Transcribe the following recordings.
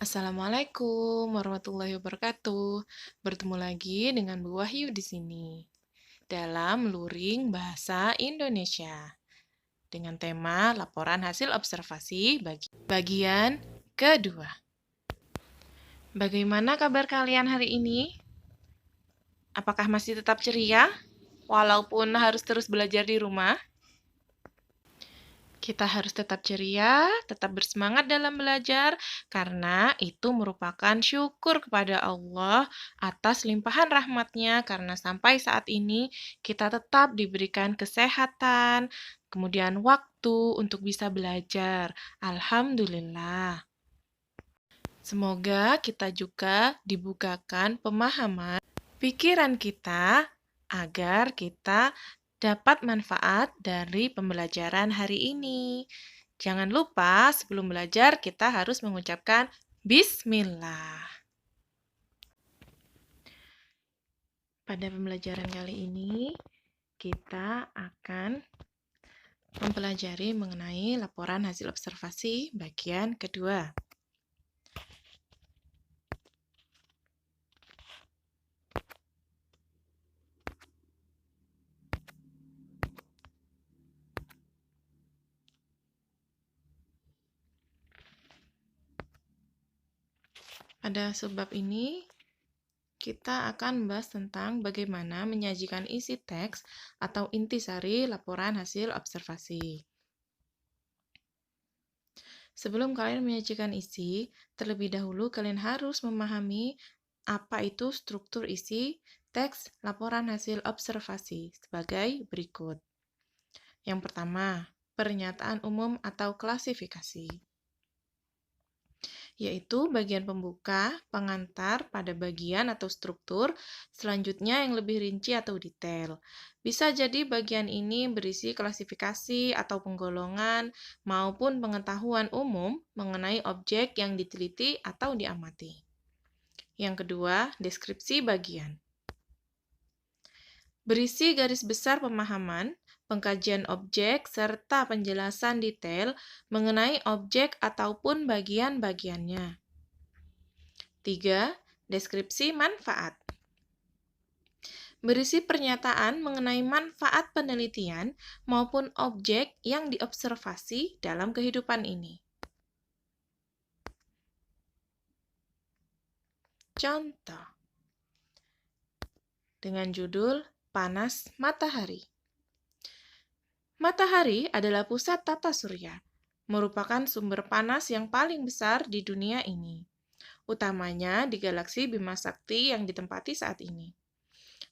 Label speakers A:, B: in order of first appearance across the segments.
A: Assalamualaikum warahmatullahi wabarakatuh. Bertemu lagi dengan Bu Wahyu di sini dalam Luring Bahasa Indonesia dengan tema laporan hasil observasi bagian kedua. Bagaimana kabar kalian hari ini? Apakah masih tetap ceria walaupun harus terus belajar di rumah? Kita harus tetap ceria, tetap bersemangat dalam belajar, karena itu merupakan syukur kepada Allah atas limpahan rahmat-Nya, karena sampai saat ini kita tetap diberikan kesehatan, kemudian waktu untuk bisa belajar. Alhamdulillah. Semoga kita juga dibukakan pemahaman pikiran kita agar kita dapat manfaat dari pembelajaran hari ini. Jangan lupa sebelum belajar kita harus mengucapkan Bismillah. Pada pembelajaran kali ini kita akan mempelajari mengenai laporan hasil observasi bagian kedua. Pada subbab ini, kita akan membahas tentang bagaimana menyajikan isi teks atau intisari laporan hasil observasi. Sebelum kalian menyajikan isi, terlebih dahulu kalian harus memahami apa itu struktur isi teks laporan hasil observasi sebagai berikut. Yang pertama, pernyataan umum atau klasifikasi, yaitu bagian pembuka, pengantar pada bagian atau struktur, selanjutnya yang lebih rinci atau detail. Bisa jadi bagian ini berisi klasifikasi atau penggolongan maupun pengetahuan umum mengenai objek yang diteliti atau diamati. Yang kedua, deskripsi bagian. Berisi garis besar pemahaman, pengkajian objek, serta penjelasan detail mengenai objek ataupun bagian-bagiannya. 3. Deskripsi manfaat. Berisi pernyataan mengenai manfaat penelitian maupun objek yang diobservasi dalam kehidupan ini. Contoh dengan judul Panas Matahari. Matahari adalah pusat tata surya, merupakan sumber panas yang paling besar di dunia ini, utamanya di galaksi Bima Sakti yang ditempati saat ini.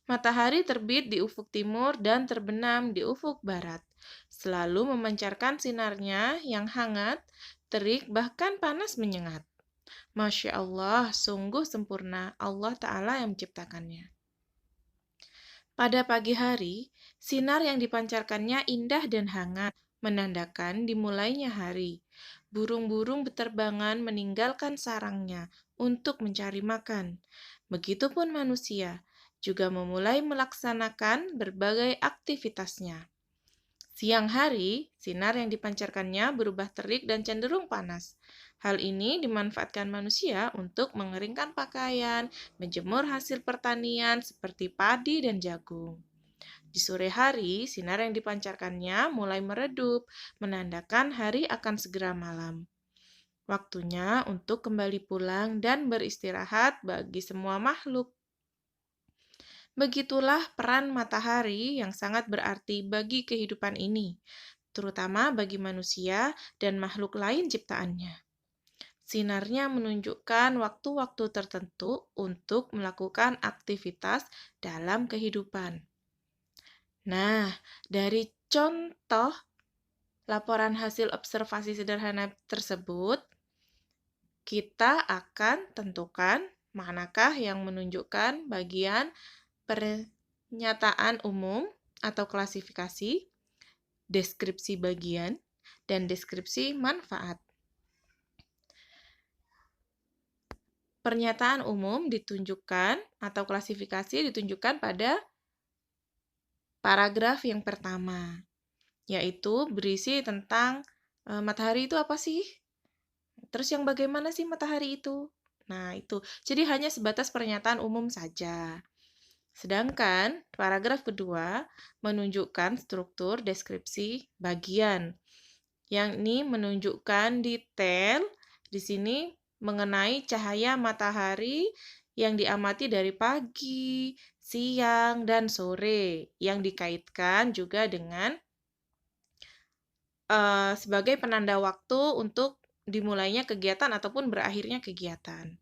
A: Matahari terbit di ufuk timur dan terbenam di ufuk barat, selalu memancarkan sinarnya yang hangat, terik, bahkan panas menyengat. Masya Allah, sungguh sempurna Allah Ta'ala yang menciptakannya. Pada pagi hari, sinar yang dipancarkannya indah dan hangat, menandakan dimulainya hari. Burung-burung beterbangan meninggalkan sarangnya untuk mencari makan. Begitupun manusia juga memulai melaksanakan berbagai aktivitasnya. Siang hari, sinar yang dipancarkannya berubah terik dan cenderung panas. Hal ini dimanfaatkan manusia untuk mengeringkan pakaian, menjemur hasil pertanian seperti padi dan jagung. Di sore hari, sinar yang dipancarkannya mulai meredup, menandakan hari akan segera malam. Waktunya untuk kembali pulang dan beristirahat bagi semua makhluk. Begitulah peran matahari yang sangat berarti bagi kehidupan ini, terutama bagi manusia dan makhluk lain ciptaannya. Sinarnya menunjukkan waktu-waktu tertentu untuk melakukan aktivitas dalam kehidupan. Nah, dari contoh laporan hasil observasi sederhana tersebut, kita akan tentukan manakah yang menunjukkan bagian pernyataan umum atau klasifikasi, deskripsi bagian, dan deskripsi manfaat. Pernyataan umum ditunjukkan atau klasifikasi ditunjukkan pada paragraf yang pertama, yaitu berisi tentang matahari itu apa sih? terus yang bagaimana sih matahari itu? Nah, itu. Jadi hanya sebatas pernyataan umum saja. Sedangkan paragraf kedua menunjukkan struktur deskripsi bagian, yang ini menunjukkan detail di sini mengenai cahaya matahari yang diamati dari pagi, siang, dan sore, yang dikaitkan juga dengan sebagai penanda waktu untuk dimulainya kegiatan ataupun berakhirnya kegiatan.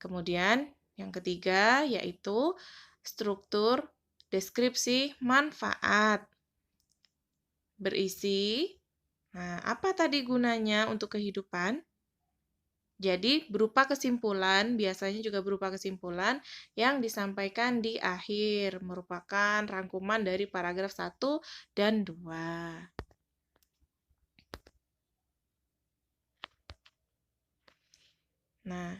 A: Kemudian yang ketiga yaitu struktur deskripsi manfaat. Berisi, nah apa tadi gunanya untuk kehidupan? Jadi berupa kesimpulan, biasanya juga berupa kesimpulan yang disampaikan di akhir, merupakan rangkuman dari paragraf 1 dan 2. Nah,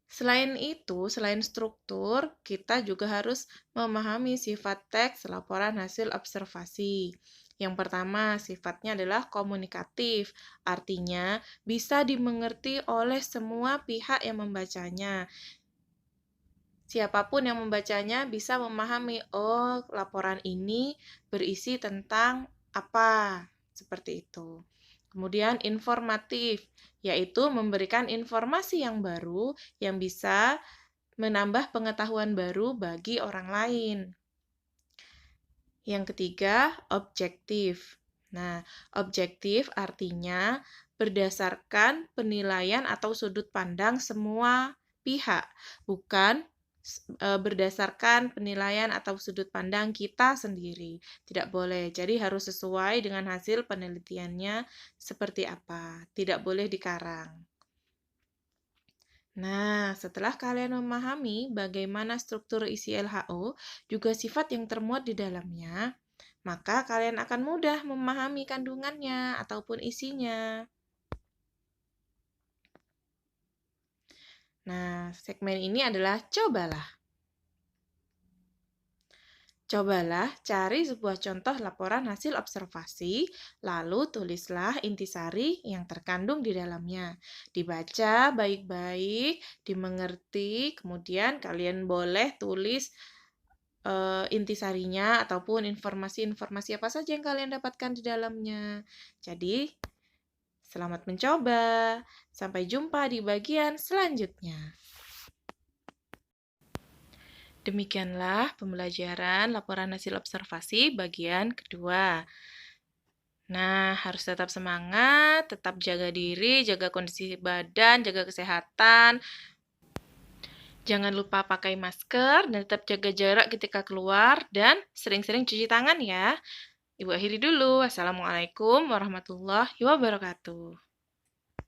A: selain itu, selain struktur, kita juga harus memahami sifat teks laporan hasil observasi. Yang pertama, sifatnya adalah komunikatif, artinya bisa dimengerti oleh semua pihak yang membacanya. Siapapun yang membacanya bisa memahami, oh, laporan ini berisi tentang apa, seperti itu. Kemudian informatif, yaitu memberikan informasi yang baru yang bisa menambah pengetahuan baru bagi orang lain. Yang ketiga, objektif. Nah, objektif artinya berdasarkan penilaian atau sudut pandang semua pihak, bukan berdasarkan penilaian atau sudut pandang kita sendiri. Tidak boleh. Jadi harus sesuai dengan hasil penelitiannya seperti apa. Tidak boleh dikarang. Nah, setelah kalian memahami bagaimana struktur isi LHO, juga sifat yang termuat di dalamnya, maka kalian akan mudah memahami kandungannya ataupun isinya. Nah, segmen ini adalah cobalah. Cobalah cari sebuah contoh laporan hasil observasi, lalu tulislah intisari yang terkandung di dalamnya. Dibaca baik-baik, dimengerti, kemudian kalian boleh tulis intisarinya ataupun informasi-informasi apa saja yang kalian dapatkan di dalamnya. Jadi, selamat mencoba. Sampai jumpa di bagian selanjutnya. Demikianlah pembelajaran laporan hasil observasi bagian kedua. Nah, harus tetap semangat, tetap jaga diri, jaga kondisi badan, jaga kesehatan. Jangan lupa pakai masker dan tetap jaga jarak ketika keluar dan sering-sering cuci tangan ya. Ibu akhiri dulu. Wassalamualaikum warahmatullahi wabarakatuh.